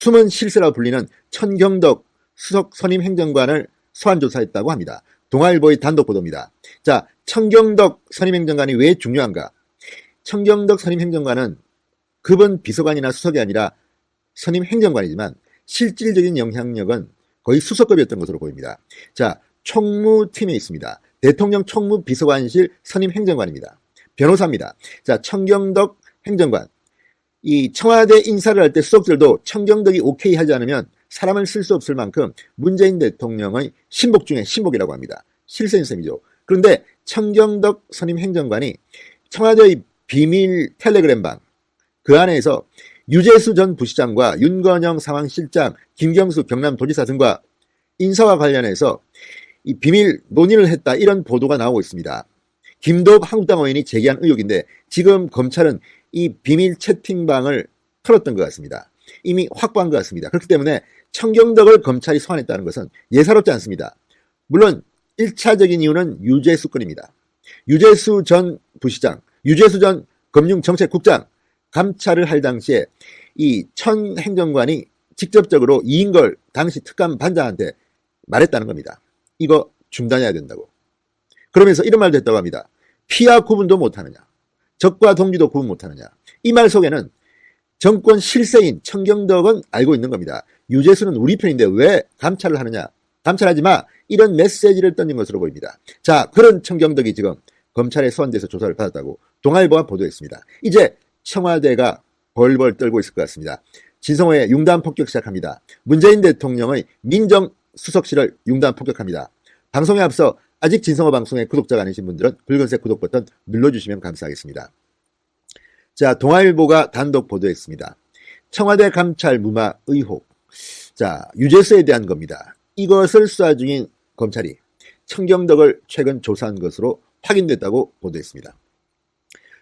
숨은 실세라고 불리는 천경덕 수석 선임 행정관을 소환 조사했다고 합니다. 동아일보의 단독 보도입니다. 자, 천경덕 선임 행정관이 왜 중요한가? 천경덕 선임 행정관은 급은 비서관이나 수석이 아니라 선임 행정관이지만 실질적인 영향력은 거의 수석급이었던 것으로 보입니다. 자, 총무팀에 있습니다. 대통령 총무비서관실 선임 행정관입니다. 변호사입니다. 자, 천경덕 행정관. 이 청와대 인사를 할 때 수석들도 천경덕이 오케이 하지 않으면 사람을 쓸 수 없을 만큼 문재인 대통령의 신복 중에 신복이라고 합니다. 실세인 셈이죠. 그런데 천경덕 선임 행정관이 청와대의 비밀 텔레그램방, 그 안에서 유재수 전 부시장과 윤건영 상황실장, 김경수 경남도지사 등과 인사와 관련해서 이 비밀 논의를 했다, 이런 보도가 나오고 있습니다. 김도읍 한국당 의원이 제기한 의혹인데 지금 검찰은 이 비밀 채팅방을 털었던 것 같습니다. 이미 확보한 것 같습니다. 그렇기 때문에 천경덕을 검찰이 소환했다는 것은 예사롭지 않습니다. 물론 1차적인 이유는 유재수 건입니다. 유재수 전 부시장, 유재수 전 금융정책국장 감찰을 할 당시에 이 천 행정관이 직접적으로 이인걸 당시 특감 반장한테 말했다는 겁니다. 이거 중단해야 된다고. 그러면서 이런 말도 했다고 합니다. 피와 구분도 못하느냐, 적과 동지도 구분 못하느냐. 이 말 속에는 정권 실세인 천경덕은 알고 있는 겁니다. 유재수는 우리 편인데 왜 감찰을 하느냐, 감찰하지 마, 이런 메시지를 던진 것으로 보입니다. 자, 그런 천경덕이 지금 검찰에 소환돼서 조사를 받았다고 동아일보가 보도했습니다. 이제 청와대가 벌벌 떨고 있을 것 같습니다. 진성호의 융단 폭격 시작합니다. 문재인 대통령의 민정수석실을 융단 폭격합니다. 방송에 앞서 아직 진성호 방송의 구독자가 아니신 분들은 붉은색 구독 버튼 눌러주시면 감사하겠습니다. 자, 동아일보가 단독 보도했습니다. 청와대 감찰 무마 의혹. 자, 유재수에 대한 겁니다. 이것을 수사 중인 검찰이 천경덕을 최근 조사한 것으로 확인됐다고 보도했습니다.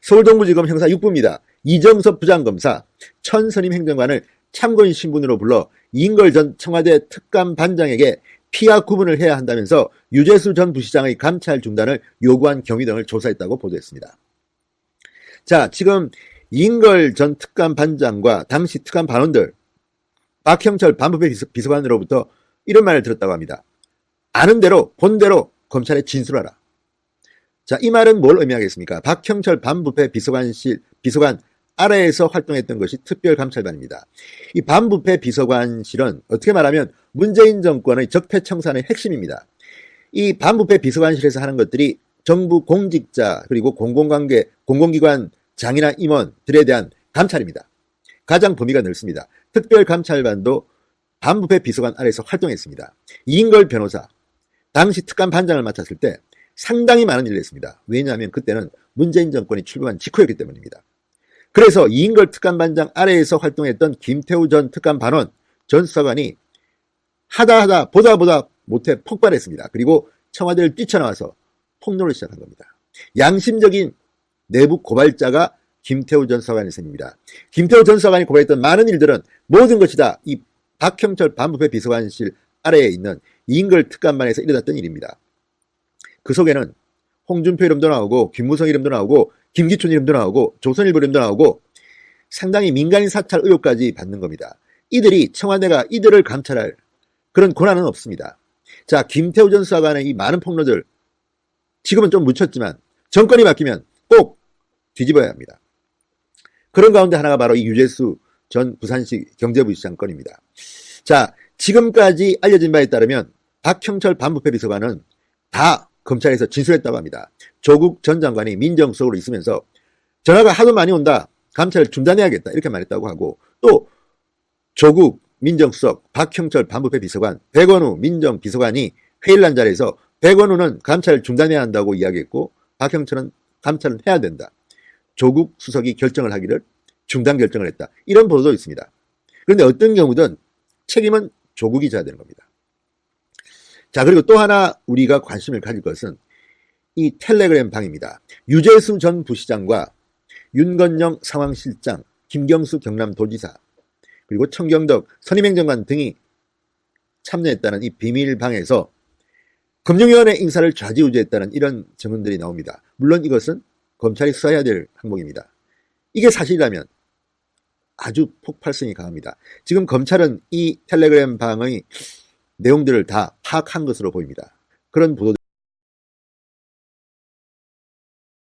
서울동부지검 형사 6부입니다. 이정섭 부장검사 천 선임 행정관을 참고인 신분으로 불러 이인걸 전 청와대 특감 반장에게 피와 구분을 해야 한다면서 유재수 전 부시장의 감찰 중단을 요구한 경위 등을 조사했다고 보도했습니다. 자, 지금 이인걸 전 특감 반장과 당시 특감 반원들, 박형철 반부패 비서관으로부터 이런 말을 들었다고 합니다. 아는 대로 본 대로 검찰에 진술하라. 자, 이 말은 뭘 의미하겠습니까? 박형철 반부패 비서관 아래에서 활동했던 것이 특별감찰반입니다. 이 반부패 비서관실은 어떻게 말하면 문재인 정권의 적폐청산의 핵심입니다. 이 반부패 비서관실에서 하는 것들이 정부 공직자 그리고 공공관계, 공공기관 장이나 임원들에 대한 감찰입니다. 가장 범위가 넓습니다. 특별감찰반도 반부패 비서관 아래에서 활동했습니다. 이인걸 변호사, 당시 특감 반장을 맡았을 때 상당히 많은 일을 했습니다. 왜냐하면 그때는 문재인 정권이 출범한 직후였기 때문입니다. 그래서 이인걸 특감반장 아래에서 활동했던 김태우 전 특감반원 전 수사관이 하다 보다 못해 폭발했습니다. 그리고 청와대를 뛰쳐나와서 폭로를 시작한 겁니다. 양심적인 내부 고발자가 김태우 전 수사관일 셈입니다. 김태우 전 수사관이 고발했던 많은 일들은 모든 것이 다 이 박형철 반부패 비서관실 아래에 있는 이인걸 특감반에서 일어났던 일입니다. 그 속에는 홍준표 이름도 나오고 김무성 이름도 나오고 김기춘 이름도 나오고 조선일보 이름도 나오고 상당히 민간인 사찰 의혹까지 받는 겁니다. 이들이 청와대가 이들을 감찰할 그런 권한은 없습니다. 자, 김태우 전 수사관의 이 많은 폭로들 지금은 좀 묻혔지만 정권이 바뀌면 꼭 뒤집어야 합니다. 그런 가운데 하나가 바로 이 유재수 전 부산시 경제부시장 건입니다. 자, 지금까지 알려진 바에 따르면 박형철 반부패 비서관은 다 검찰에서 진술했다고 합니다. 조국 전 장관이 민정수석으로 있으면서 전화가 하도 많이 온다, 감찰을 중단해야겠다, 이렇게 말했다고 하고, 또 조국 민정수석, 박형철 반부패 비서관, 백원우 민정비서관이 회의를 한 자리에서 백원우는 감찰을 중단해야 한다고 이야기했고 박형철은 감찰을 해야 된다, 조국 수석이 결정을 하기를 중단 결정을 했다, 이런 보도도 있습니다. 그런데 어떤 경우든 책임은 조국이 져야 되는 겁니다. 자, 그리고 또 하나 우리가 관심을 가질 것은 이 텔레그램 방입니다. 유재수 전 부시장과 윤건영 상황실장, 김경수 경남도지사, 그리고 천경덕 선임행정관 등이 참여했다는 이 비밀방에서 금융위원회 인사를 좌지우지했다는 이런 증언들이 나옵니다. 물론 이것은 검찰이 수사해야 될 항목입니다. 이게 사실이라면 아주 폭발성이 강합니다. 지금 검찰은 이 텔레그램 방의 내용들을 다 파악한 것으로 보입니다. 그런 보도들